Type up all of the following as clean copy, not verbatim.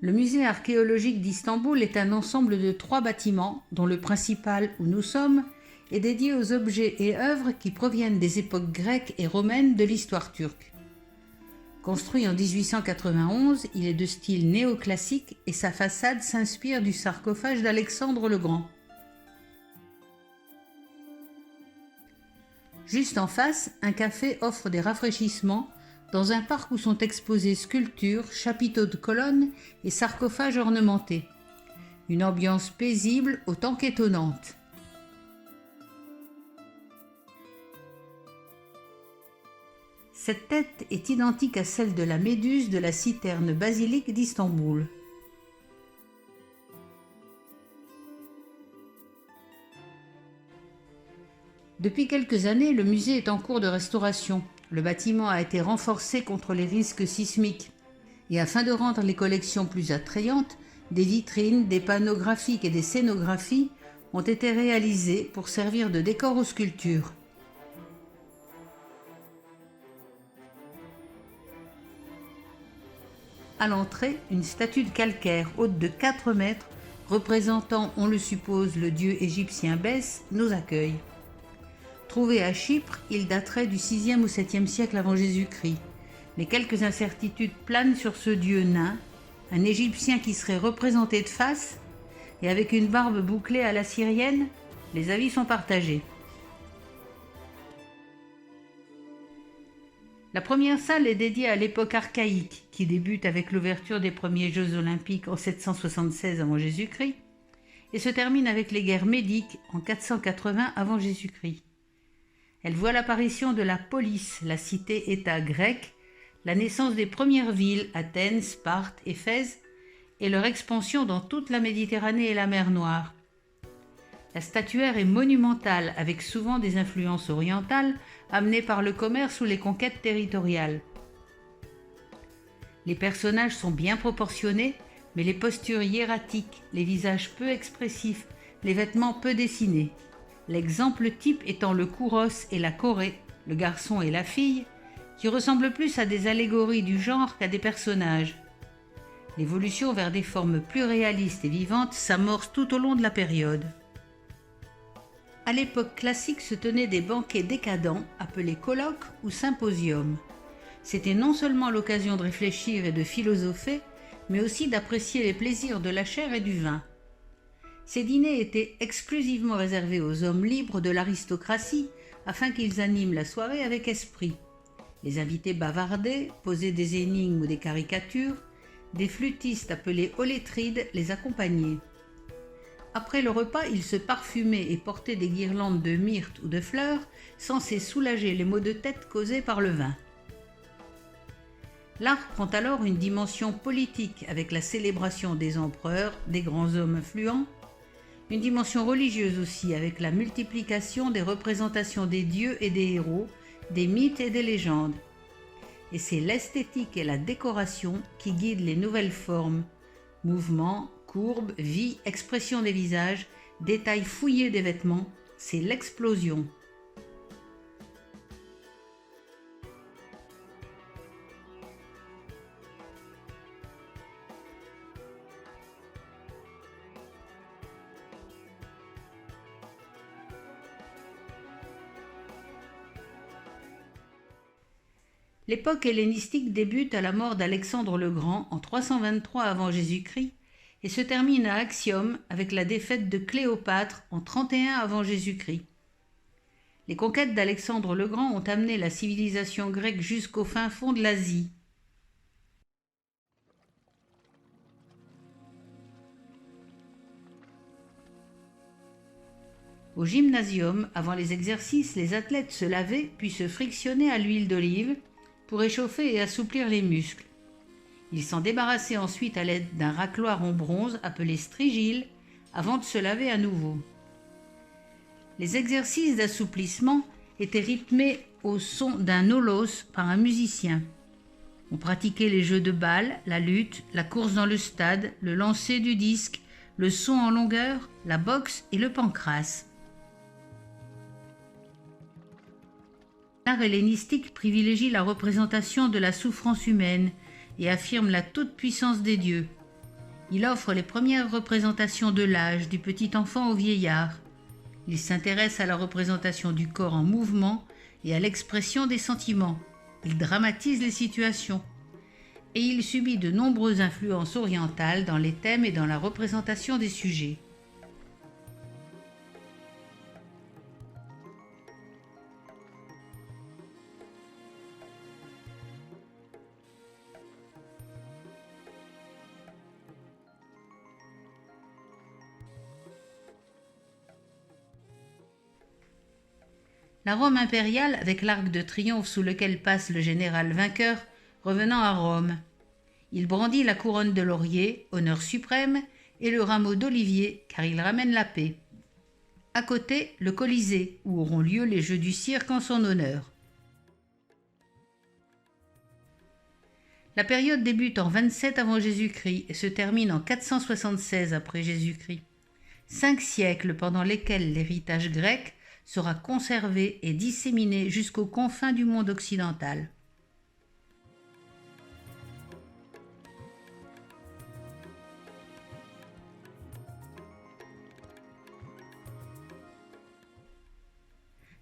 Le musée archéologique d'Istanbul est un ensemble de 3 bâtiments, dont le principal, où nous sommes, est dédié aux objets et œuvres qui proviennent des époques grecques et romaines de l'histoire turque. Construit en 1891, il est de style néoclassique et sa façade s'inspire du sarcophage d'Alexandre le Grand. Juste en face, un café offre des rafraîchissements dans un parc où sont exposés sculptures, chapiteaux de colonnes et sarcophages ornementés. Une ambiance paisible autant qu'étonnante. Cette tête est identique à celle de la méduse de la citerne basilique d'Istanbul. Depuis quelques années, le musée est en cours de restauration. Le bâtiment a été renforcé contre les risques sismiques. Et afin de rendre les collections plus attrayantes, des vitrines, des panneaux graphiques et des scénographies ont été réalisées pour servir de décor aux sculptures. À l'entrée, une statue de calcaire haute de 4 mètres, représentant, on le suppose, le dieu égyptien Bès, nous accueille. Trouvé à Chypre, il daterait du 6e ou 7e siècle avant Jésus-Christ. Mais quelques incertitudes planent sur ce dieu nain, un Égyptien qui serait représenté de face et avec une barbe bouclée à la syrienne. Les avis sont partagés. La première salle est dédiée à l'époque archaïque, qui débute avec l'ouverture des premiers Jeux olympiques en 776 avant Jésus-Christ et se termine avec les guerres médiques en 480 avant Jésus-Christ. Elle voit l'apparition de la polis, la cité-État grecque, la naissance des premières villes, Athènes, Sparte, Éphèse, et leur expansion dans toute la Méditerranée et la mer Noire. La statuaire est monumentale, avec souvent des influences orientales amenées par le commerce ou les conquêtes territoriales. Les personnages sont bien proportionnés, mais les postures hiératiques, les visages peu expressifs, les vêtements peu dessinés. L'exemple type étant le kouros et la choré, le garçon et la fille, qui ressemblent plus à des allégories du genre qu'à des personnages. L'évolution vers des formes plus réalistes et vivantes s'amorce tout au long de la période. À l'époque classique se tenaient des banquets décadents appelés colloques ou symposiums. C'était non seulement l'occasion de réfléchir et de philosopher, mais aussi d'apprécier les plaisirs de la chair et du vin. Ces dîners étaient exclusivement réservés aux hommes libres de l'aristocratie afin qu'ils animent la soirée avec esprit. Les invités bavardaient, posaient des énigmes ou des caricatures, des flûtistes appelés olétrides les accompagnaient. Après le repas, ils se parfumaient et portaient des guirlandes de myrte ou de fleurs, censées soulager les maux de tête causés par le vin. L'art prend alors une dimension politique avec la célébration des empereurs, des grands hommes influents, une dimension religieuse aussi avec la multiplication des représentations des dieux et des héros, des mythes et des légendes. Et c'est l'esthétique et la décoration qui guident les nouvelles formes, mouvements, courbes, vie, expression des visages, détails fouillés des vêtements, c'est l'explosion. L'époque hellénistique débute à la mort d'Alexandre le Grand en 323 avant Jésus-Christ et se termine à Actium avec la défaite de Cléopâtre en 31 avant Jésus-Christ. Les conquêtes d'Alexandre le Grand ont amené la civilisation grecque jusqu'au fin fond de l'Asie. Au gymnasium, avant les exercices, les athlètes se lavaient puis se frictionnaient à l'huile d'olive pour échauffer et assouplir les muscles. Ils s'en débarrassaient ensuite à l'aide d'un racloir en bronze appelé strigile avant de se laver à nouveau. Les exercices d'assouplissement étaient rythmés au son d'un holos par un musicien. On pratiquait les jeux de balle, la lutte, la course dans le stade, le lancer du disque, le saut en longueur, la boxe et le pancrace. L'art hellénistique privilégie la représentation de la souffrance humaine et affirme la toute-puissance des dieux. Il offre les premières représentations de l'âge, du petit enfant au vieillard. Il s'intéresse à la représentation du corps en mouvement et à l'expression des sentiments. Il dramatise les situations. Et il subit de nombreuses influences orientales dans les thèmes et dans la représentation des sujets. La Rome impériale, avec l'arc de triomphe sous lequel passe le général vainqueur, revenant à Rome. Il brandit la couronne de laurier, honneur suprême, et le rameau d'olivier, car il ramène la paix. À côté, le Colisée, où auront lieu les Jeux du cirque en son honneur. La période débute en 27 avant Jésus-Christ et se termine en 476 après Jésus-Christ. 5 siècles pendant lesquels l'héritage grec sera conservé et disséminé jusqu'aux confins du monde occidental.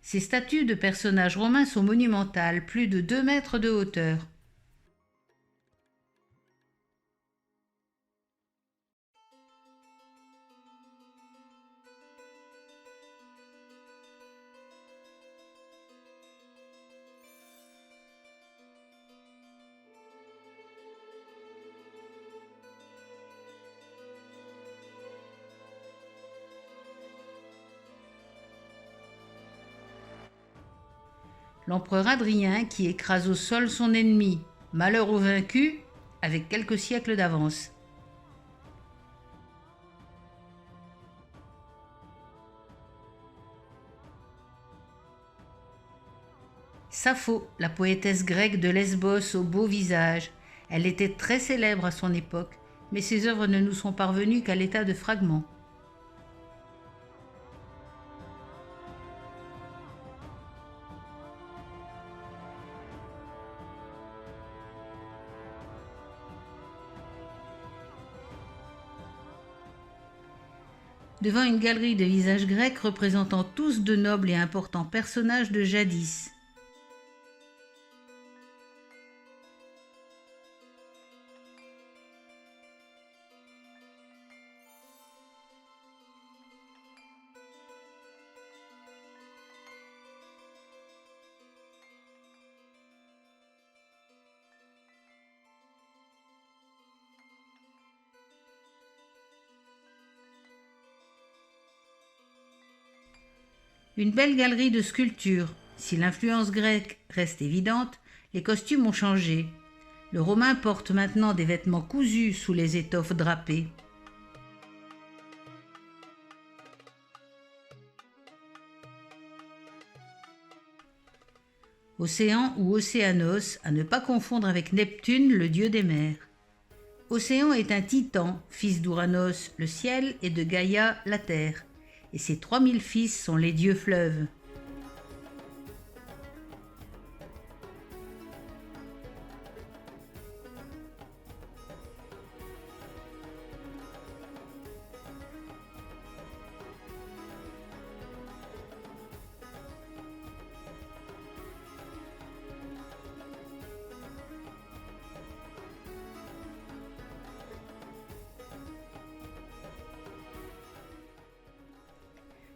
Ces statues de personnages romains sont monumentales, plus de 2 mètres de hauteur. L'empereur Adrien qui écrase au sol son ennemi, malheur au vaincu, avec quelques siècles d'avance. Sappho, la poétesse grecque de Lesbos au beau visage. Elle était très célèbre à son époque, mais ses œuvres ne nous sont parvenues qu'à l'état de fragments. Devant une galerie de visages grecs représentant tous de nobles et importants personnages de jadis. Une belle galerie de sculptures. Si l'influence grecque reste évidente, les costumes ont changé. Le Romain porte maintenant des vêtements cousus sous les étoffes drapées. Océan ou Océanos, à ne pas confondre avec Neptune, le dieu des mers. Océan est un titan, fils d'Ouranos, le ciel, et de Gaïa, la terre. Et ses 3000 fils sont les dieux fleuves.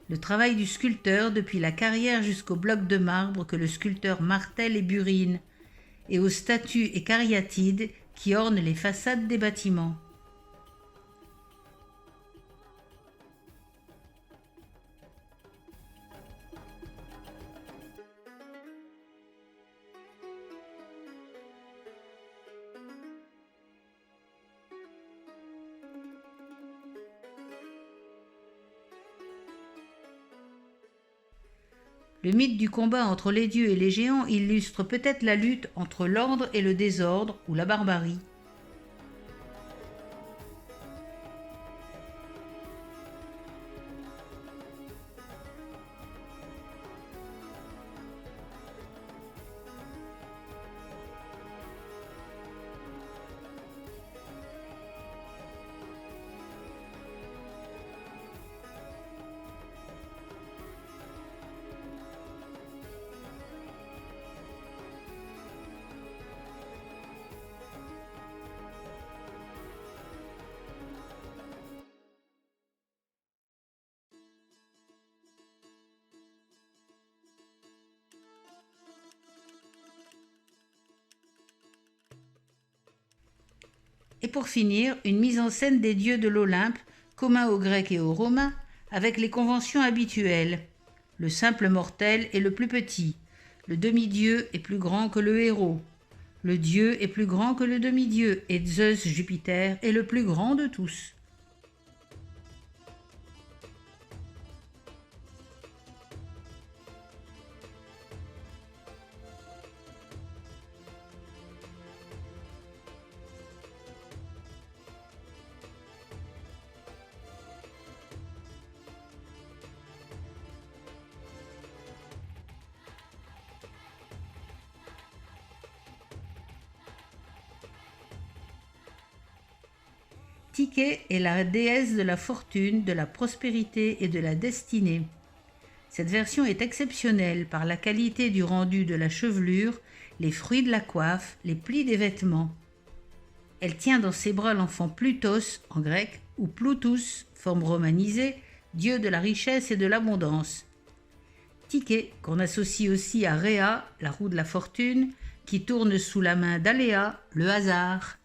Le travail du sculpteur depuis la carrière jusqu'aux blocs de marbre que le sculpteur martèle et burine, et aux statues et cariatides qui ornent les façades des bâtiments. Le mythe du combat entre les dieux et les géants illustre peut-être la lutte entre l'ordre et le désordre ou la barbarie. Et pour finir, une mise en scène des dieux de l'Olympe, communs aux Grecs et aux Romains, avec les conventions habituelles. Le simple mortel est le plus petit. Le demi-dieu est plus grand que le héros. Le dieu est plus grand que le demi-dieu, et Zeus Jupiter est le plus grand de tous. Tyché est la déesse de la fortune, de la prospérité et de la destinée. Cette version est exceptionnelle par la qualité du rendu de la chevelure, les fruits de la coiffe, les plis des vêtements. Elle tient dans ses bras l'enfant Plutos en grec ou Ploutos, forme romanisée, dieu de la richesse et de l'abondance. Tyché, qu'on associe aussi à Rhea, la roue de la fortune, qui tourne sous la main d'Aléa, le hasard.